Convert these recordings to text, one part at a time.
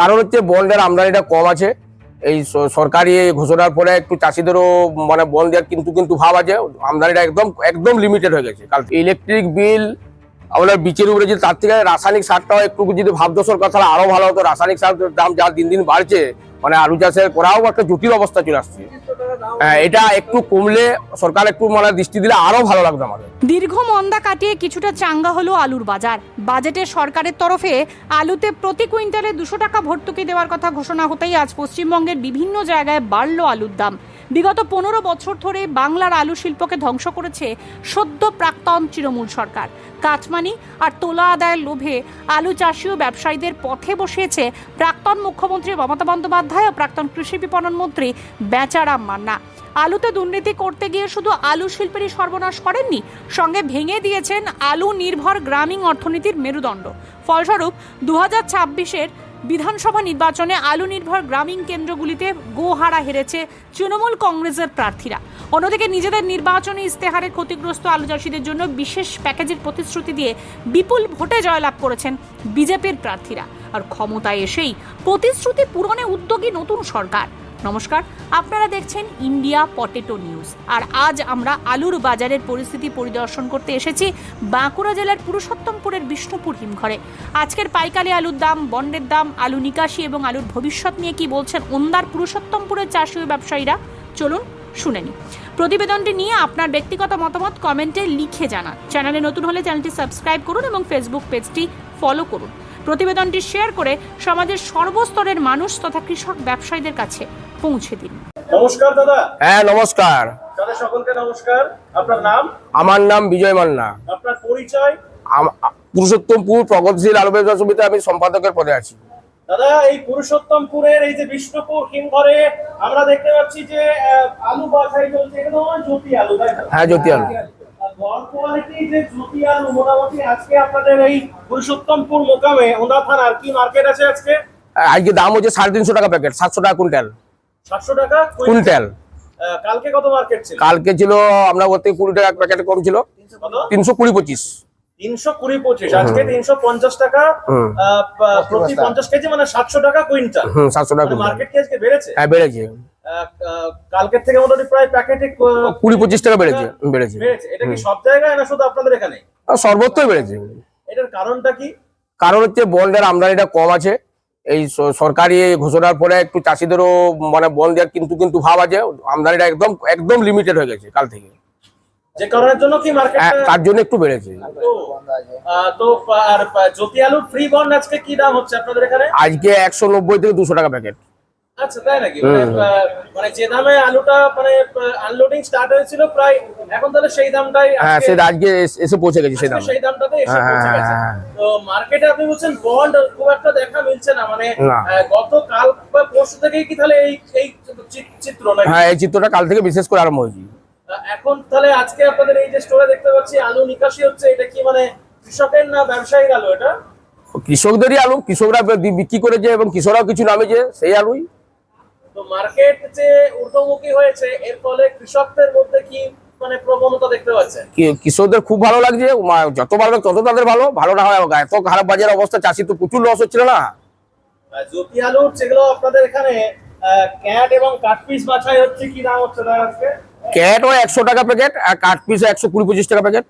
কারণ হচ্ছে বন্ডের আমদানিটা কম আছে। এই সরকারি ঘোষণার পরে একটু চাষিদেরও মানে বন্ডের কিন্তু ভাব আছে, আমদানিটা একদম একদম লিমিটেড হয়ে গেছে। কাল ইলেকট্রিক বিল আমাদের বিচের উপরে যে তার থেকে রাসায়নিক সারটাও একটু যদি ভাবতো সরকার তাহলে আরো ভালো হতো। রাসায়নিক সার দাম যা দিন দিন বাড়ছে, মানে আলু চাষের করাও একটা জটিল অবস্থা চলে আসছে। এটা একটু কমলে সরকার একটু মানে দৃষ্টি দিলে আরো ভালো লাগতো আমাদের। দীর্ঘ মন্দা কাটিয়ে কিছুটা চাঙ্গা হলো আলুর বাজার। বাজেটে সরকারের তরফে আলুতে প্রতি কুইন্টালে 200 টাকা ভর্তুকি দেওয়ার কথা ঘোষণা হতেই আজ পশ্চিমবঙ্গের বিভিন্ন জায়গায় বাড়ল আলুর দাম। বিগত 15 বছর ধরে বাংলার আলু শিল্পকে ধ্বংস করেছে সদ্য প্রাক্তন তৃণমূল সরকার। কাটমানি আর তোলা আদায়ের লোভে আলু চাষি ও ব্যবসায়ীদের পথে বসিয়েছে প্রাক্তন মুখ্যমন্ত্রী মমতা বন্দ্যোপাধ্যায় ও প্রাক্তন কৃষি বিপণন মন্ত্রী বেচারাম মান্না। আলুতে দুর্নীতি করতে গিয়ে শুধু আলু শিল্পেরই সর্বনাশ করেননি, সঙ্গে ভেঙে দিয়েছেন আলু নির্ভর গ্রামীণ অর্থনীতির মেরুদণ্ড। ফলস্বরূপ 2026-এর বিধানসভা নির্বাচনে আলু নির্ভর গ্রামীণ কেন্দ্রগুলিতে গোহারা হেরেছে তৃণমূল কংগ্রেসের প্রার্থীরা। অন্যদিকে নিজেদের নির্বাচনী ইস্তেহারে ক্ষতিগ্রস্ত আলু চাষিদের জন্য বিশেষ প্যাকেজের প্রতিশ্রুতি দিয়ে বিপুল ভোটে জয়লাভ করেছেন বিজেপির প্রার্থীরা। আর ক্ষমতায় এসেই প্রতিশ্রুতি পূরণে উদ্যোগী নতুন সরকার। নমস্কার, আপনারা দেখছেন ইন্ডিয়া পটেটো নিউজ। আর আজ আমরা আলুর বাজারের পরিস্থিতি পরিদর্শন করতে এসেছি বাঁকুড়া জেলার পুরুষোত্তমপুরের বিষ্ণুপুর হিমঘরে। আজকের পাইকারি আলুর দাম, বন্ডের দাম, আলু নিকাশি এবং আলুর ভবিষ্যৎ নিয়ে কি বলছেন ওন্দার পুরুষোত্তমপুরের চাষি ও ব্যবসায়ীরা, চলুন শুনে নিই। প্রতিবেদনটি নিয়ে আপনার ব্যক্তিগত মতামত কমেন্টে লিখে জানান। চ্যানেলে নতুন হলে চ্যানেলটি সাবস্ক্রাইব করুন এবং ফেসবুক পেজটি ফলো করুন। প্রতিবেদনটি শেয়ার করে সমাজের সর্বস্তরের মানুষ তথা কৃষক ব্যবসায়ীদের কাছে পৌঁছে দিন। নমস্কার দাদা। হ্যাঁ নমস্কার। দাদা সকলকে নমস্কার। আপনার নাম? আমার নাম বিজয় মান্না। আপনার পরিচয়? পুরুষোত্তমপুর প্রগতিশীল আলু ব্যবসা সমিতিতে আমি সম্পাদকের পদে আছি। দাদা, এই পুরুষোত্তমপুরের এই যে বিষ্ণুপুর হিমঘরে আমরা দেখতে পাচ্ছি যে আলু বাছাই চলছে। এগুলো জ্যোতি আলু, তাই তো? হ্যাঁ জ্যোতি আলু। গড় কোয়ালিটি যে জ্যোতি আলু মোটামুটি আজকে আপনাদের এই পুরুষোত্তমপুর মোকামে ওন্দা থানার কি মার্কেট আছে আজকে? আজকে দাম হচ্ছে 350 টাকা প্যাকেট, 700 টাকা কুইন্টাল। 700 টাকা কুইন্টাল। কালকে কত মার্কেট ছিল? কালকে ছিল আমরা ওর থেকে 20 টাকা প্যাকেট কম ছিল, 320-25। 320-25, আজকে 350 টাকা প্রতি 50 কেজি, মানে 700 টাকা কুইন্টাল। 700 টাকা মার্কেট কি আজকে বেড়েছে? হ্যাঁ বেড়েছে। কালকের থেকে মোটামুটি প্রায় প্যাকেটে 20-25 টাকা বেড়েছে। এটা কি সব জায়গায় না শুধু আপনাদের এখানে? সর্বত্রই বেড়েছে। এটার কারণটা কি? কারণ হচ্ছে বন্ডের আমদানিটা কম আছে। এই সরকারি ঘোষণার পরে একটু চাষিদেরও মানে বন্ডের কিন্তু ভাব আছে, আমদানিটা একদম একদম লিমিটেড হয়ে গেছে কাল থেকে। যে কারণের জন্য কি মার্কেট তার জন্য একটু বেড়েছে। তো আর জ্যোতি আলুর ফ্রি বন্ড আজকে কি দাম হচ্ছে আপনাদের এখানে? আজকে 190 থেকে 200 টাকা প্যাকেট। আচ্ছা, তাই নাকি? মানে যে দামে আলুটা মানে আনলোডিং স্টার্ট হয়েছিল প্রায়, এখন তাহলে সেই দামটাই আজকে এসে পৌঁছে গেছে। সেই দামটাতে এসে পৌঁছে গেছে। তো মার্কেটে আপনি বলছেন বন্ড খুব একটা দেখা মিলছে না, মানে গতকাল বা পরশু থেকেই কি তাহলে এই চিত্র নাকি? হ্যাঁ, এই চিত্রটা কাল থেকে বিশেষ করে আরম্ভ হয়েছে। এখন তাহলে আজকে আপনাদের এই যে স্টোরে দেখতে পাচ্ছি আলু নিকাশি হচ্ছে, এটা কি মানে কৃষকের না ব্যবসায়ীর আলু? এটা কৃষকদেরই আলু, কৃষকরা বিক্রি করেছে এবং কৃষকরাও কিছু নামেছে সেই আলুই। তো মার্কেট যে ঊর্ধ্বমুখী হয়েছে, এর ফলে কৃষকদের মধ্যে কি মানে প্রবণতা দেখতে পাচ্ছেন? কৃষকদের খুব ভালো লাগছে, যত বাড়বে তত তাদের ভালো না হয়। এত খারাপ বাজার অবস্থা, চাষি তো প্রচুর লস হচ্ছিল না। জ্যোতি আলুর যেগুলো আপনাদের এখানে ক্যাট এবং কাট পিস বাছাই হচ্ছে, কি দাম হচ্ছে দাদা আজকে? ক্যাট 100 টাকা প্যাকেট আর কাট পিস 120-25 টাকা প্যাকেট।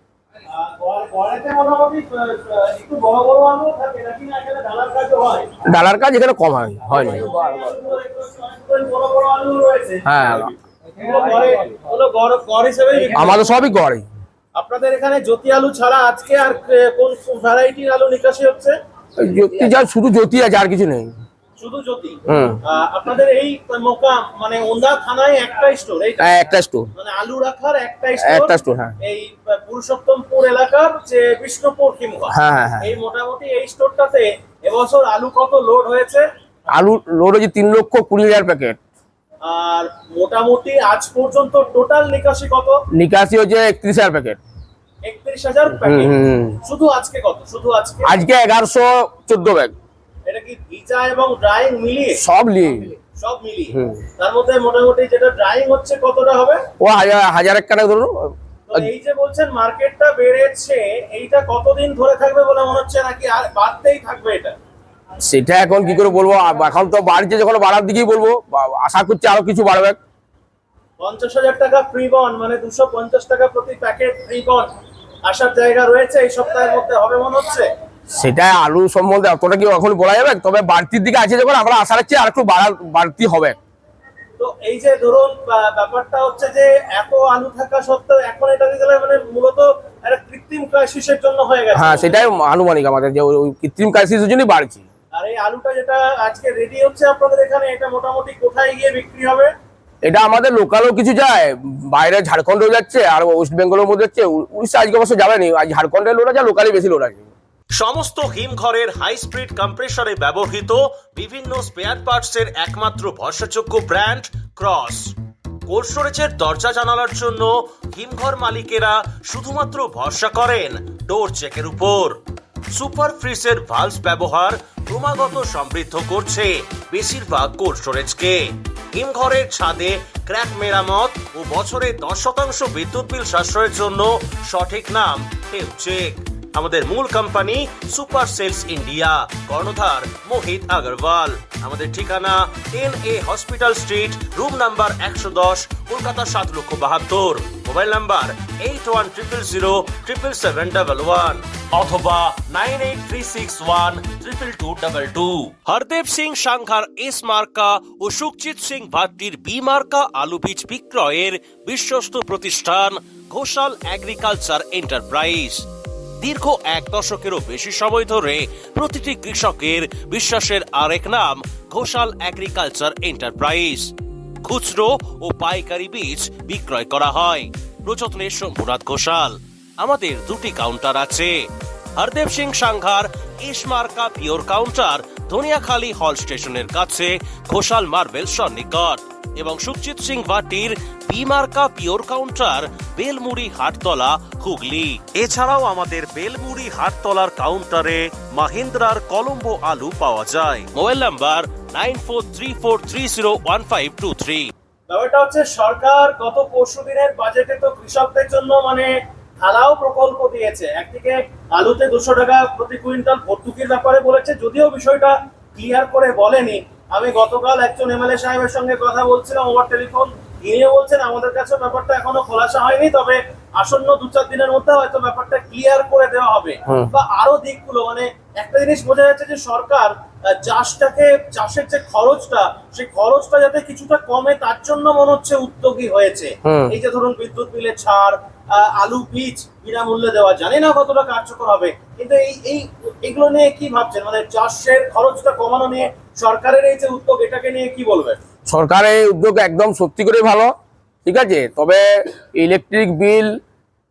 একটু বড় বড় আলু থাকে নাকি না? এখানে ডালার কাজও হয়? ডালার কাজ এখানে কম হয় না। বড় বড় আলু রয়েছে। হ্যাঁ, আমাদের সবই গড়ে। আপনাদের এখানে জ্যোতি আলু ছাড়া আজকে আর কোন ভ্যারাইটির আলু নিকাশি হচ্ছে? জ্যোতি যা, শুধু জ্যোতি আছে, আর কিছু নেই। শুধু জ্যোতি। আপনাদের এই মোকাম মানে ওন্দা থানায় একটা স্টোর? একটা স্টোর, মানে আলু রাখার একটা স্টোর। হ্যাঁ, এই পুরুষোত্তমপুর এলাকার যে বিষ্ণুপুর হিমঘর, এই মোটামুটি এই স্টোরটাতে এবছর আলু কত লোড হয়েছে? আলু লোড হয়েছে 3,20,000 প্যাকেট। আর মোটামুটি আজ পর্যন্ত টোটাল নিকাশি কত? নিকাশি হচ্ছে 31,000 প্যাকেট। 31,000 প্যাকেট। শুধু আজকে কত? শুধু আজকে 1114 ব্যাগ। এটা কি ভিজা এবং ড্রাইং মিলিয়ে? সব মিলিয়ে। তার মধ্যে মোটামুটি যেটা ড্রাইং হচ্ছে কতটা হবে? ও 1000 টাকা ধরুন। তো এই যে বলছেন মার্কেটটা বেড়েছে, এইটা কতদিন ধরে থাকবে বলে মনে হচ্ছে, নাকি আর বাড়তেই থাকবে এটা? সেটা এখন কি করে বলবো, এখন তো বাড়ছে, যখন বাড়ার দিকেই বলবো, আশা করছি আরো কিছু বাড়বে। 50,000 টাকা ফ্রি বন, মানে 250 টাকা প্রতি প্যাকেট ফ্রি বন আসার জায়গা রয়েছে এই সপ্তাহের মধ্যে, হবে মনে হচ্ছে। সেটা আলু সম্বন্ধে অতটা কি এখন বলা যাবে, তবে বাড়তির দিকে আছে যখন আমরা আশা রাখছি আর একটু বাড়তি হবে। তো এই যে ধরুন ব্যাপারটা হচ্ছে যে এত আলু থাকা সত্ত্বেও এখন এটা গেলে মানে মূলত একটা কৃত্রিম ক্রাইসিসের জন্য হয়ে গেছে। হ্যাঁ, সেটাই আনুমানিক আমাদের, যে ওই কৃত্রিম ক্রাইসিসের জন্যই বাড়ছে। আর এই আলুটা যেটা আজকে রেডি হচ্ছে আপনাদের এখানে, এটা মোটামুটি কোথায় গিয়ে বিক্রি হবে? এটা আমাদের লোকালও কিছু যায়, বাইরে ঝাড়খণ্ডেও যাচ্ছে, আর ওয়েস্ট বেঙ্গলের মধ্যে যাচ্ছে। উড়িষ্যা আজকে অবশ্য যাবেনি, আজ ঝাড়খণ্ডের লোক আছে, লোকালি বেশি লোক আছে। সমস্ত হিমঘরের হাই স্পিড কম্প্রেসরে ব্যবহৃত বিভিন্ন স্পেয়ার পার্টসের একমাত্র ভরসাযোগ্য ব্র্যান্ড ক্রস। কোল্ড স্টোরেজের দরজা জানালার জন্য হিমঘর মালিকেরা শুধুমাত্র ভরসা করেন ডোর চেকের উপর। সুপার ফ্রিজের ভালভস ব্যবহার ক্রমাগত সমৃদ্ধ করছে বেশিরভাগ কোল্ড স্টোরেজকে। হিমঘরের ছাদে ক্র্যাক মেরামত ও বছরে 10% বিদ্যুৎ বিল সাশ্রয়ের জন্য সঠিক নাম টেমচেক। আমাদের মূল কোম্পানি সুপার সেলস ইন্ডিয়া, কর্ণধার মোহিত আগরওয়াল। আমাদের ঠিকানা 10A hospital street, room number 110, Kolkata 7,72,072। Mobile number 8100077711 অথবা 9836122222। হরদেব সিং সাংঘার এস মার্কা ও সুখজিৎ সিং ভাট্টির বি মার্কা আলু বীজ বিক্রয়ের বিশ্বস্ত প্রতিষ্ঠান ঘোষাল এগ্রিকালচার এন্টারপ্রাইজ। দীর্ঘ 1 দশকেরও বেশি সময় ধরে প্রতিটি কৃষকের বিশ্বাসের আরেক নাম ঘোষাল এগ্রিকালচার এন্টারপ্রাইজ। খুচরো ও পাইকারি বীজ বিক্রয় করা হয়। প্রযত্নে শম্ভুনাথ ঘোষাল। আমাদের 2টি কাউন্টার আছে। হরদেব সিং সাংঘার এস মার্কা পিওর কাউন্টার ধনিয়াখালী হল স্টেশনের কাছে, ঘোষাল মার্বেল সন্নিকট, এবং সুখজিৎ সিং ভাটির বি মার্কা পিওর কাউন্টার বেলমুড়ি হাটতলা, হুগলি। এছাড়াও আমাদের বেলমুড়ি হাটতলার কাউন্টারে মাহিন্দ্রার কলম্বো আলু পাওয়া যায়। Mobile number 9434301523। ব্যাপারটা হচ্ছে সরকার গত পরশু দিনের বাজেটে তো কৃষকদের জন্য মানে ঢালাও প্রকল্প দিয়েছে। একদিকে আলুতে 200 টাকা প্রতি কুইন্টাল ভর্তুকির ব্যাপারে বলেছে, যদিও বিষয়টা ক্লিয়ার করে বলেনি। আমি গতকাল একজন এমএলএ সাহেবের সঙ্গে কথা বলছিলাম ওভার টেলিফোন, তিনিও বলছেন আমাদের কাছে ব্যাপারটা এখনো খোলাসা হয়নি, তবে আসন্ন 2-4 দিনের মধ্যে হয়তো ব্যাপারটা ক্লিয়ার করে দেওয়া হবে। বা আরো দিকগুলো মানে একটা জিনিস বোঝা যাচ্ছে যে সরকার চাষের যে খরচটা, সেই খরচটা যাতে কিছুটা কমে তার জন্য মনে হচ্ছে উদ্যোগী হয়েছে। এই যে ধরুন বিদ্যুৎ বিলের ছাড়, আলু বীজ বিনামূল্যে দেওয়া, জানি না কতটা কার্যকর হবে, কিন্তু এইগুলো নিয়ে কি ভাবছেন? মানে চাষের খরচটা কমানো নিয়ে সরকারের এই যে উদ্যোগ, এটাকে নিয়ে কি বলবেন? সরকারের এই উদ্যোগ একদম সত্যি করে ভালো, ঠিক আছে। তবে ইলেকট্রিক বিল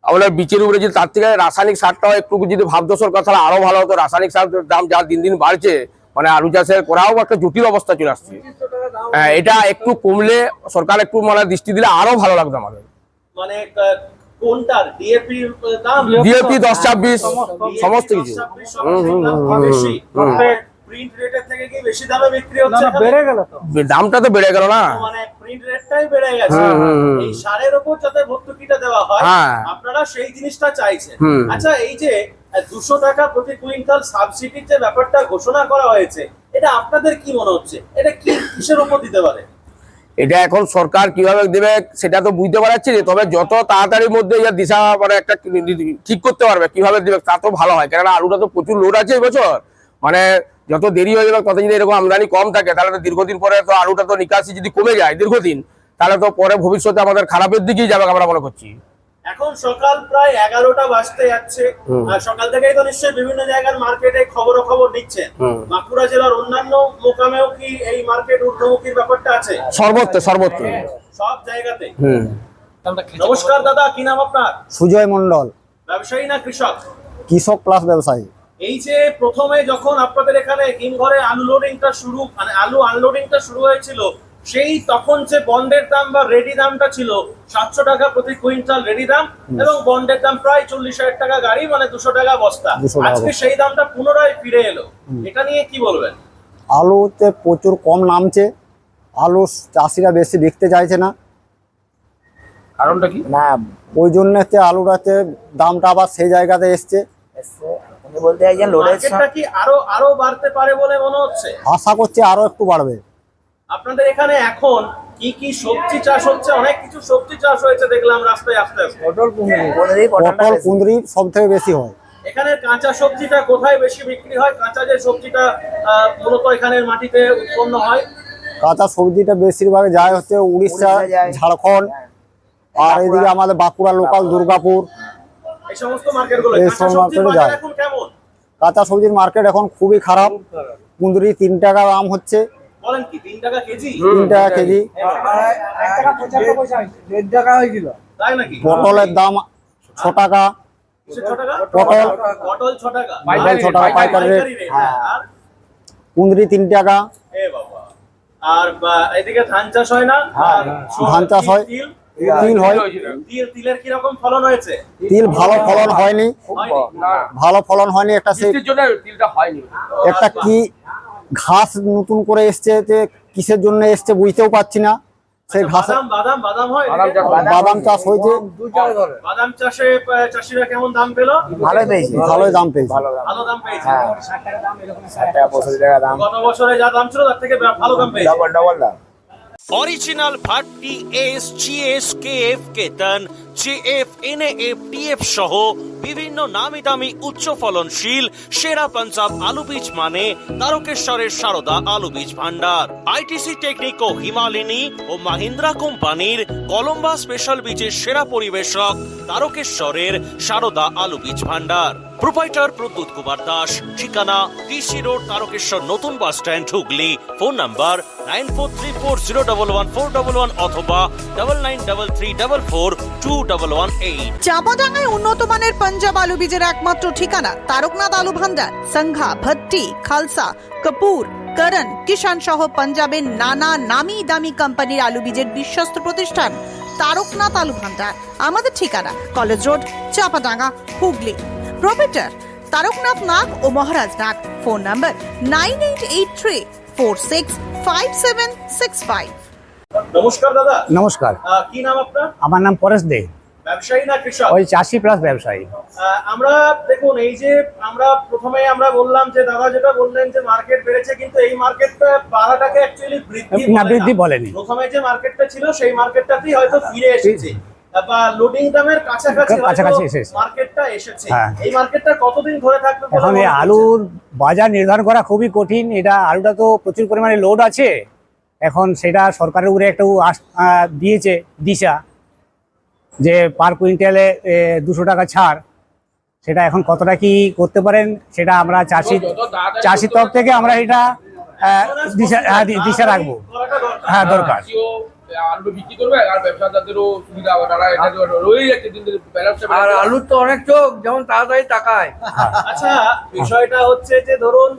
আপনার বীজের উপরে যদি তার থেকে রাসায়নিক সারটাও একটু যদি ভাবতো সরকার, তাহলে আরো ভালো হতো। রাসায়নিক সারের দাম যা দিন দিন বাড়ছে, মানে আলু চাষের করাও একটা জটিল অবস্থা চলে আসছে। হ্যাঁ, এটা একটু কমলে, সরকার একটু মানে দৃষ্টি দিলে আরো ভালো লাগতো আমাদের। মানে কোনটার ডিএপি দাম, ডিএপি 10-26 সমস্ত কিছু বেশি, প্রিন্ট রেটের থেকে কি বেশি দামে বিক্রি হচ্ছে? বেড়ে গেল তো, দামটা তো বেড়ে গেল না, মানে প্রিন্ট রেটটাই বেড়ে গেছে। এই সারের উপর যাতে ভর্তুকিটা দেওয়া হয়, আপনারা সেই জিনিসটা চাইছেন। আচ্ছা, এই যে 200 টাকা প্রতি কুইন্টাল সাবসিডির যে ব্যাপারটা ঘোষণা করা হয়েছে, এটা আপনাদের কি মনে হচ্ছে? এটা কি কিসের উপর দিতে পারে? এটা এখন সরকার কিভাবে দেবে সেটা তো বুঝতে পারছি, তবে যত তাড়াতাড়ির মধ্যে দিশা মানে একটা ঠিক করতে পারবে কিভাবে দেবে তা তো ভালো হয়। কেননা আলুটা তো প্রচুর লোড আছে এই বছর, মানে যত দেরি হয়ে যাবে তত যদি এরকম আমদানি কম থাকে, তাহলে তো দীর্ঘদিন পরে তো আলুটা তো নিকাশি যদি কমে যায় দীর্ঘদিন, তাহলে তো পরে ভবিষ্যতে আমাদের খারাপের দিকেই যাবে আমরা মনে করছি। এখন সকাল প্রায় 11টা বাজতে যাচ্ছে, আর সকাল থেকেই তো নিশ্চয়ই বিভিন্ন জায়গার মার্কেটে খবর নিচ্ছেন। বাঁকুড়া জেলার অন্যান্য মোকামেও কি এই মার্কেট ঊর্ধ্বমুখীর ব্যাপারটা আছে? সর্বত্র সব জায়গাতে। নমস্কার দাদা, কি নাম আপনার? সুজয় মন্ডল। ব্যবসায়ী না কৃষক? কৃষক প্লাস ব্যবসায়ী। এই যে প্রথমে যখন আপনাদের এখানে হিমঘরে আলু আনলোডিংটা শুরু হয়েছিল, সেই তখন যে বন্ডের দাম বা রেডি দামটা ছিল 700 টাকা প্রতি কুইন্টাল রেডি দাম, এবং বন্ডের দাম প্রায় 40,000 টাকা গাড়ি, মানে 200 টাকা বস্তা। আজকে সেই দামটা পুনরায় ফিরে এলো, এটা নিয়ে কি বলবেন? আলুতে প্রচুর কম নামছে, আলু চাষিরা বেশি বিকতে চাইছে না। কারণটা কি? না, ওই জন্য আলুটাতে দামটা আবার সেই জায়গাতে এসছে। উনি বলতে চাইছেন লোডের মার্কেটটা কি আরো বাড়তে পারে বলে মনে হচ্ছে? আশা করছি আরো একটু বাড়বে। আপনাদের এখানে এখন কি কি সবজি চাষ হচ্ছে? অনেক কিছু সবজি চাষ হয়েছে দেখলাম রাস্তায় আস্তে আস্তে। পটল কুঁদরি সব থেকে বেশি হয়। এখানে কাঁচা সবজিটা কোথায় বেশি বিক্রি হয়? কাঁচা যে সবজিটা মূলত এখানের মাটিতে উৎপন্ন হয়। কাঁচা সবজিটা বেশিরভাগ যায় হচ্ছে উড়িষ্যা, যায়। ঝাড়খণ্ড, আর এদিকে আমাদের বাঁকুড়া লোকাল দুর্গাপুর, এই সমস্ত মার্কেটগুলো। এই কাঁচা সব সবজির মার্কেটে বাজার যায়। এখন কেমন? কাঁচা সবজির মার্কেট এখন খুবই খারাপ। কুঁদরি 3 টাকা দাম হচ্ছে, বলেন কি 3 টাকা কেজি? 3 টাকা কেজি। তাই নাকি? পটলের দাম 6 টাকা, কিসের 6 টাকা? পটল পটল 6 টাকা। পটল 6 টাকা পাইকারি রেট। রেট। আর কুঁদরি 3 টাকা। এ বাবা। আর এদিকে ধান চাষ হয় না? আর ধান চাষ হয়, তিল তিল হয়। তিলের কি রকম ফলন হয়েছে? তিল ভালো ফলন হয়নি, হয়নি? ভালো ফলন হয়নি। একটা সে বৃষ্টির জন্য তিলটা হয়নি। একটা কি ঘাস নতুন করে এসছে, যে কিসের জন্য এসছে বুঝতেও পারছি না। সেই ঘাস বাদাম হয় বাদাম চাষ হয়েছে, বাদাম চাষে চাষিরা কেমন দাম পেল? ভালো পেয়েছি, ভালোই দাম পেয়েছে। ভালো দাম পেয়েছে। 60 টাকা 65 টাকা দাম, গত বছরে যা দাম ছিল তার থেকে ভালো দাম পেয়েছে। ডবল দাম। Original Bhatti S, GS, KF, কেতন, জিএফ, এনএএফ, টিএফ সহ বিভিন্ন নামি দামি উচ্চ ফলনশীল সেরা পাঞ্জাব আলু বীজ মানে তারকেশ্বরের সারদা আলু বীজ ভান্ডার। আইটিসি টেকনিক ও হিমালিনী ও মাহিন্দ্রা কোম্পানির কলম্বা স্পেশাল বীজের সেরা পরিবেশক তারকেশ্বরের সারদা আলু বীজ ভান্ডার। প্রোপাইটার প্রদ্যুৎ কুমার দাস, ঠিকানা টিসি রোড, তারকেশ্বর নতুন bus stand, Hooghly. Phone number 9434011411 অথবা 9933442118। চাঁপাডাঙ্গায় উন্নত মানের পাঞ্জাব আলু বীজের একমাত্র ঠিকানা তারকনাথ আলু ভান্ডার। সংঘা, ভট্টি, খালসা, কপুর, করণ, কিষান সহ পাঞ্জাবের নানা নামি দামি কোম্পানির আলু বীজের বিশ্বস্ত প্রতিষ্ঠান তারকনাথ আলু ভান্ডার। আমাদের ঠিকানা college road, Chanpadanga, Hooghly. Proprietor Taraknath Nag ও মহারাজ নাগ। Phone number 9883465765। নমস্কার দাদা। নমস্কার, কি নাম আপনার? আমার নাম পরেশ দে। ব্যবসায়ী না কৃষক? ওই চাষি প্লাস ব্যবসায়ী। আমরা দেখুন, এই যে আমরা বললাম যে দাদা যেটা বললেন যে মার্কেট বেড়েছে, কিন্তু এই মার্কেটটা বাড়াটাকে অ্যাকচুয়ালি বৃদ্ধি বলেনি। প্রথমে যে মার্কেটটা ছিল সেই মার্কেটটাতেই হয়তো ফিরে এসেছে, বা লোডিং দামের কাছাকাছি এসেছে মার্কেটটা এসেছে। হ্যাঁ। এই মার্কেটটা কতদিন ধরে থাকবে? এখন এই আলুর বাজার নির্ধারণ করা খুবই কঠিন। এটা আলুটা তো প্রচুর পরিমাণে লোড আছে, এখন সেটা সরকারের উপরে একটু দিয়েছে দিশা যে পার কুইন্টালে 200 টাকা ছাড়। সেটা এখন কতটা কি করতে পারেন সেটা আমরা চাষির তরফ থেকে আমরা এটা দিশা রাখবো। হ্যাঁ, দরকার। আলু বিক্রি করবে আর ব্যবসাদারদেরও সুবিধা হবে, তারা এটা রয়েই যাচ্ছে দিন দিন। আর আলুর তো অনেক চোখ, যেমন তাড়াতাড়ি তাকায়। আচ্ছা, বিষয়টা হচ্ছে যে ধরুন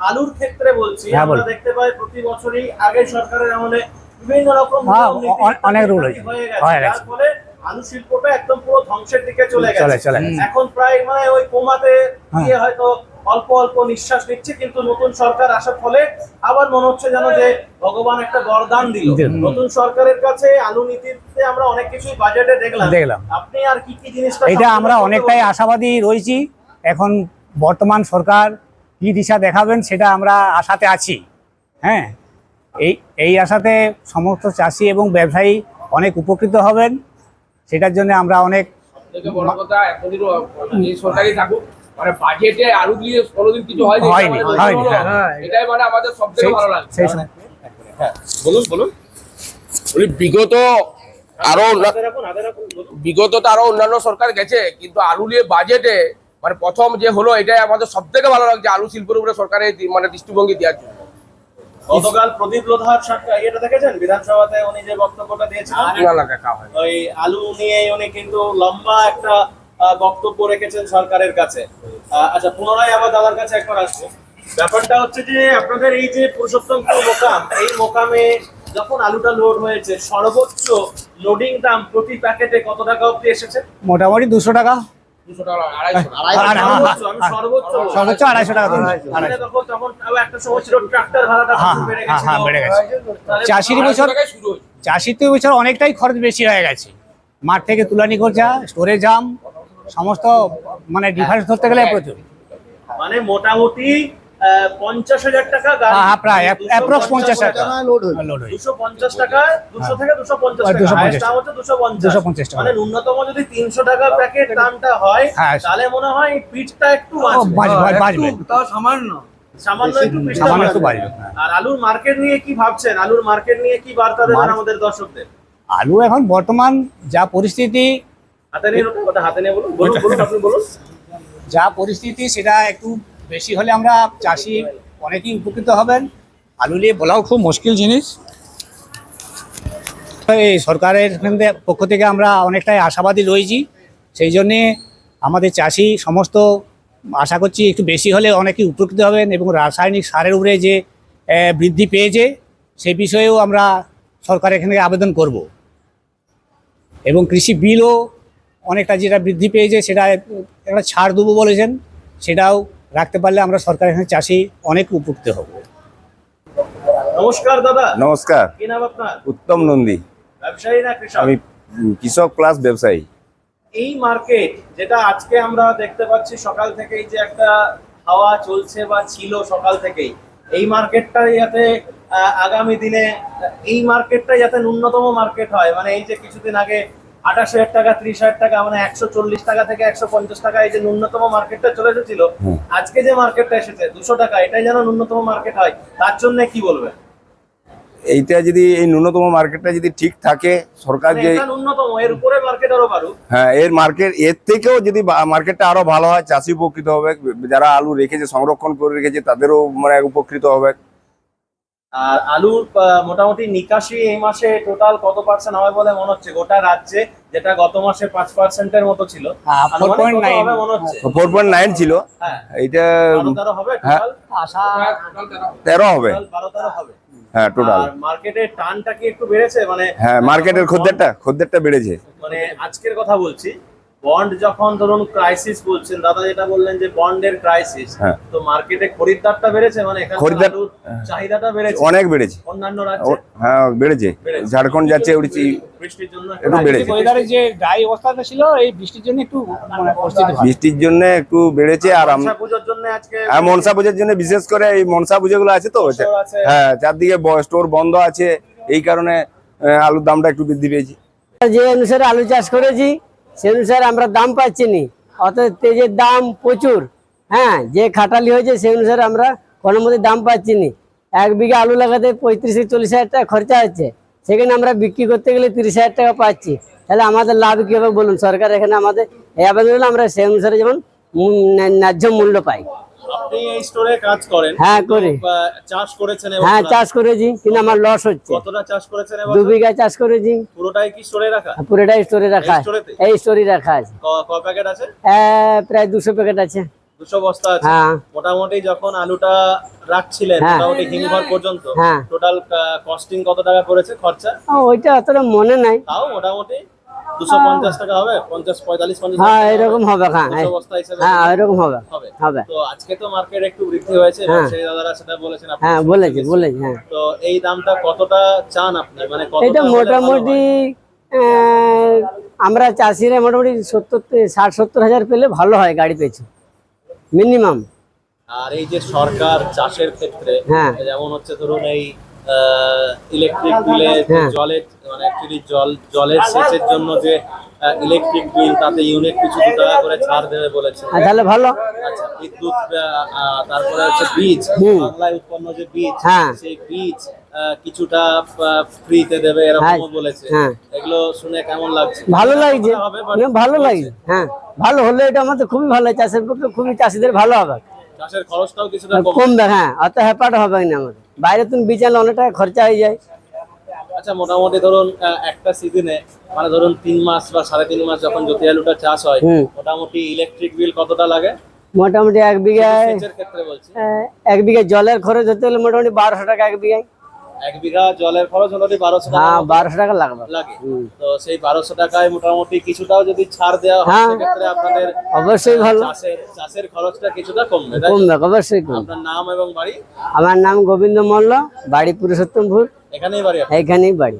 আলুর ক্ষেত্রে বলছি, হ্যাঁ, আমরা বলুন। দেখতে পাই প্রতি বছরই আগে সরকারের আমলে বিভিন্ন রকম হ্যাঁ, দুর্নীতি অনেক রুল হয়েছে, হয়ে হয়ে গেছে, গেছে। যার ফলে আলু শিল্পটা একদম পুরো ধ্বংসের দিকে চলে গেছে। চলে। এখন প্রায় ওই কোমাতে গিয়ে হয়তো অল্প অল্প নিঃশ্বাস নিচ্ছে, কিন্তু নতুন সরকার আসার ফলে আবার মনে হচ্ছে যেন যে ভগবান একটা বরদান দিল। নতুন সরকারের কাছে আলু নীতিতে আমরা অনেক কিছুই বাজেটে দেখলাম। আপনি আর কি কি জিনিসটা এটা আমরা অনেকটাই আশাবাদী রয়েছি। এখন বর্তমান সরকার কি দিশা দেখাবেন সেটা আমরা আশাতে আছি। হ্যাঁ, এই আশাতে সমস্ত চাষি এবং ব্যবসায়ী অনেক উপকৃত হবেন। সেটার জন্য আমরা অনেক থেকে বড় কথা, এতদিন এই সরকারি থাকুক, মানে বাজেটে আলু দিয়ে কোনোদিন কিছু হয়নি। এটাই মানে আমাদের সবথেকে ভালো লাগে। বলুন। বিগত তো আরো অন্যান্য সরকার গেছে, কিন্তু আলু নিয়ে বাজেটে মানে প্রথম যে হলো, এটাই আমাদের সব থেকে ভালো লাগছে আলু শিল্পের উপরে সরকারের মানে দৃষ্টিভঙ্গি দেওয়ার জন্য। গতকাল প্রদীপ লোধার এটা দেখেছেন বিধানসভাতে উনি যে বক্তব্যটা দিয়েছেন? ওই আলু নিয়ে উনি কিন্তু লম্বা একটা বক্তব্য রেখেছেন সরকারের কাছে। আচ্ছা, পুনরায় আবার দাদার কাছে একবার আসবো। ব্যাপারটা হচ্ছে যে আপনাদের এই যে পুরুষোত্তমপুর মোকাম, এই মোকামে যখন আলুটা লোড হয়েছে, সর্বোচ্চ লোডিং দাম প্রতি প্যাকেটে কত টাকা অবধি এসেছে? মোটামুটি 200 টাকা। 200 টাকা, 250 সর্বোচ্চ 250 টাকা। তখন একটা সময় ছিল ট্রাক্টর ভাড়াটা বেড়ে গেছে। চাষির তো বছর অনেকটাই খরচ বেশি হয়ে গেছে। মাঠ থেকে তুলানি খরচা, স্টোরে জাম, সমস্ত মানে ডিফারেন্স ধরতে গেলে প্রচুর। মানে মোটামুটি 50,000 টাকা গাড়ি, হ্যাঁ, প্রায় অ্যাপ্রক্স 50 টাকা লোড হয়ে লোড হয়ে 250 টাকায় 200 থেকে 250 টাকা, 250 হাইয়েস্ট দাম হচ্ছে 250। 250 টাকা। মানে ন্যূনতম যদি 300 টাকা প্যাকেট দামটা হয়, হ্যাঁ। তাহলে মনে হয় পিঠটা একটু বাজবে তাও সামান্য। সামান্য একটু পিঠটা সামান্য একটু বাড়বে। বাজবে, হ্যাঁ। আর আলুর মার্কেট নিয়ে কি ভাবছেন? আলুর মার্কেট নিয়ে কি বার্তা দেবেন আমাদের দর্শকদের? আলু এখন বর্তমান যা পরিস্থিতি, হাতে নিয়ে ওটা হাতে নিয়ে বলুন, বলুন বলুন, আপনি বলুন। যা পরিস্থিতি সেটা একটু বেশি হলে আমরা চাষি অনেকেই উপকৃত হবেন। আলু নিয়ে বলাও খুব মুশকিল জিনিস। এই সরকারের পক্ষ থেকে আমরা অনেকটাই আশাবাদী রয়েছি, সেই জন্যে আমাদের চাষি সমস্ত আশা করছি একটু বেশি হলে অনেকেই উপকৃত হবেন, এবং রাসায়নিক সারের উপরে যে বৃদ্ধি পেয়েছে সেই বিষয়েও আমরা সরকারের এখানে আবেদন করব, এবং কৃষি বিলও অনেকটা যেটা বৃদ্ধি পেয়েছে সেটা একটা ছাড় দেবো বলেছেন, সেটাও রাখতে পারলে আমরা সরকার এখানে চাষি অনেক উপকৃত হব। নমস্কার দাদা। নমস্কার, কি নাম আপনার? উত্তম নন্দী। ব্যবসায়ী না কৃষক? আমি কৃষক প্লাস ব্যবসায়ী। এই মার্কেট যেটা আজকে আমরা দেখতে পাচ্ছি, সকাল থেকেই যে একটা হাওয়া চলছে বা ছিল সকাল থেকেই, এই মার্কেটটা যাতে আগামী দিনে এই মার্কেটটা যাতে ন্যূনতম মার্কেট হয়, মানে এই যে কিছুদিন আগে 28,000 টাকা 30,000 টাকা মানে 140 টাকা থেকে 150 টাকা এই যে ন্যূনতম মার্কেটটা চলে এসেছিল, আজকে যে মার্কেটটা এসেছে 200 টাকা, এটাই যেন ন্যূনতম মার্কেট হয়, তার জন্য কি বলবেন? এইটা যদি এই ন্যূনতম মার্কেটটা যদি ঠিক থাকে, সরকার যে এটা ন্যূনতম, এর উপরে মার্কেট আরো বাড়ুক। হ্যাঁ, এর থেকেও যদি মার্কেটটা আরো ভালো হয়, চাষি উপকৃত হবে, যারা আলু রেখেছে সংরক্ষণ করে রেখেছে তাদেরও মানে উপকৃত হবে। আর আলুর মোটামুটি নিকাশি এই মাসে টোটাল কত পার্সেন্ট হবে বলে মনে হচ্ছে গোটা রাজ্যে, যেটা গত মাসে 5%-এর মতো ছিল? 4.9 হবে মনে হচ্ছে। 4.9 ছিল, হ্যাঁ, এইটা 12-13 হবে হ্যাঁ। টোটাল। আশা 13 হবে। 12-13 হবে। হ্যাঁ, টোটাল। আর মার্কেটের টানটা কি একটু বেড়েছে? মানে হ্যাঁ, মার্কেটের খদ্দেরটা বেড়েছে। মানে আজকের কথা বলছি, বন্ড যখন ধরুন ক্রাইসিস বলছেন, দাদা যেটা বললেন যে বন্ডের ক্রাইসিস, হ্যাঁ। তো মার্কেটে খরিদ্দারটা বেড়েছে, মানে এখানে খরিদ্দার- আলুর চাহিদাটা বেড়েছে অনেক বেড়েছে। অন্যান্য রাজ্যে হ্যাঁ, বেড়েছে। ঝাড়খণ্ড যাচ্ছে বৃষ্টির জন্য একটু বেড়েছে। ওয়েদারের যে ড্রাই অবস্থাটা ছিল এই বৃষ্টির জন্য একটু মানে পরিস্থিতি ভালো। বৃষ্টির জন্য একটু বেড়েছে। আর মনসা পুজোর জন্য আজকে মনসা পুজোর জন্য বিশেষ করে এই মনসা পুজোগুলো আছে তো, স্টোর আছে। হ্যাঁ, চারদিকে স্টোর বন্ধ আছে, এই কারণে আলুর দামটা একটু বৃদ্ধি পেয়েছে। যে অনুসারে আলু চাষ করেছি সে অনুসারে আমরা দাম পাচ্ছি নি, অর্থাৎ তেজের দাম প্রচুর। হ্যাঁ, যে খাটালি হয়েছে সেই অনুসারে আমরা কোনো মধ্যে দাম পাচ্ছি নি। 1 বিঘা আলু লাগাতে 35-40 হাজার টাকা খরচা হচ্ছে, সেখানে আমরা বিক্রি করতে গেলে 30,000 টাকা পাচ্ছি, তাহলে আমাদের লাভ কি হবে বলুন? সরকার এখানে আমাদের এই আবেদন, আমরা সেই অনুসারে যেমন ন্যায্য মূল্য পাই। আপনি এই স্টোরে কাজ করেন? হ্যাঁ, করি। চাষ করেছেন? হ্যাঁ, চাষ করেছি, কিন্তু আমার লস হচ্ছে। কতটা চাষ করেছেন? 2 বিঘা চাষ করেছি। পুরোটাই কি স্টোরে রাখা? পুরোটাই স্টোরে রাখা, এই স্টোরেতে? এই স্টোরে রাখা আছে। ক প্যাকেট আছে? প্রায় 200 প্যাকেট আছে। 200 বস্তা আছে। হ্যাঁ। মোটামুটি যখন আলুটা রাখছিলেন হ্যাঁ। মোটামুটি হিমঘর পর্যন্ত হ্যাঁ। টোটাল কস্টিং কত টাকা পড়েছে খরচা? ওইটা অতটা মনে নাই। তাও মোটামুটি 250 টাকা হবে, 50-45-50 হ্যাঁ, এরকম হবে। হ্যাঁ, 200 বস্তা হিসেবে হ্যাঁ, এরকম হবে। হবে। হবে। তো আজকে তো মার্কেট একটু বৃদ্ধি হয়েছে, হ্যাঁ। ব্যবসায়ী দাদারা সেটা বলেছেন, আপনি হ্যাঁ, বলেছি। হ্যাঁ, তো এই দামটা কতটা চান আপনি, মানে কতটা এটা হলে মোটামুটি ভালো হয়? আমরা চাষিরা মোটামুটি 60-70 হাজার পেলে ভালো হয় গাড়ি পেছু মিনিমাম। আর এই যে সরকার চাষের ক্ষেত্রে হ্যাঁ। যেমন হচ্ছে ধরুন এই ইলেকট্রিক বিলে হ্যাঁ। জলের মানে অ্যাকচুয়ালি জলের সেচের জন্য যে ইলেকট্রিক বিল, তাতে ইউনিট পিছু 2 টাকা করে ছাড় দেবে বলেছে। তাহলে ভালো। আচ্ছা, বিদ্যুৎ তারপরে হচ্ছে বীজ, বাংলায় উৎপন্ন যে বীজ, হ্যাঁ। সেই বীজ কিছুটা ফ্রিতে দেবে এরকমও বলেছে। হ্যাঁ। এগুলো শুনে কেমন লাগছে? ভালো লাগছে, হবে, but ভালো লাগছে। হ্যাঁ, ভালো হলে এটা আমাদের খুবই ভালো, চাষের পক্ষে খুবই, চাষিদের ভালো হবে, চাষের খরচটাও কিছুটা কমবে। কমবে। হ্যাঁ, অত হেপাট হবে না আমাদের, বাইরে তুমি বিচালে অনেক টাকা খরচা হয়ে যায়। আচ্ছা, মোটামুটি ধরুন একটা সিজনে মানে ধরুন 3 মাস বা 3.5 মাস যখন জ্যোতি আলুটা চাষ হয়, মোটামুটি ইলেকট্রিক বিল কতটা লাগে? মোটামুটি 1 বিঘায় সেচের ক্ষেত্রে বলছি। 1 বিঘা জলের খরচ হতে হলে মোটামুটি 1200 টাকা 1 বিঘায়। 1 বিঘা জলের খরচ মোটামুটি 1200 টাকা হ্যাঁ, 1200 টাকা লাগবে। লাগে। তো সেই 1200 টাকায় মোটামুটি কিছুটাও যদি ছাড় দেওয়া হয়, হ্যাঁ। সেক্ষেত্রে আপনাদের অবশ্যই ভালো, চাষের খরচটা কিছুটা কমবে, তাই তো? কমবে, অবশ্যই কমবে। আপনার নাম এবং বাড়ি? আমার নাম গোবিন্দ মল্ল, বাড়ি পুরুষোত্তমপুর, এখানেই বাড়ি আপনার? এইখানেই বাড়ি।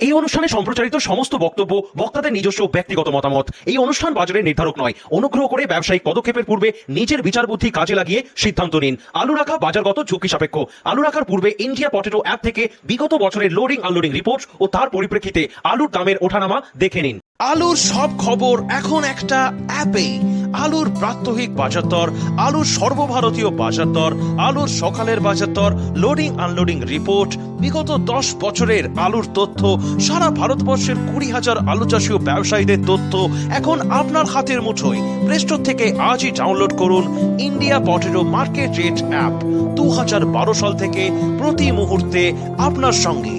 এই অনুষ্ঠানে সম্প্রচারিত সমস্ত বক্তব্য বক্তাদের নিজস্ব ব্যক্তিগত মতামত। এই অনুষ্ঠান বাজারের নির্ধারক নয়। অনুগ্রহ করে ব্যবসায়িক পদক্ষেপের পূর্বে নিজের বিচার বুদ্ধি কাজে লাগিয়ে সিদ্ধান্ত নিন। আলু রাখা বাজারগত ঝুঁকি সাপেক্ষ। আলু রাখার পূর্বে ইন্ডিয়া পটেটো অ্যাপ থেকে বিগত বছরের লোডিং আনলোডিং রিপোর্ট ও তার পরিপ্রেক্ষিতে আলুর দামের ওঠানামা দেখে নিন। আলুর সব খবর এখন একটা অ্যাপেই। আলুর প্রাত্যহিক বাজার দর, আলুর সর্বভারতীয় বাজার দর, আলুর সকালের বাজার দর, লোডিং আনলোডিং রিপোর্ট, বিগত 10 বছরের আলুর তথ্য, সারা ভারতবর্ষের 20,000 আলু চাষী ও ব্যবসায়ীদের তথ্য এখন আপনার হাতের মুঠোয়। প্লে স্টোর থেকে আজই ডাউনলোড করুন India potato market rate app. 2012 সাল থেকে প্রতি মুহূর্তে আপনার সঙ্গে।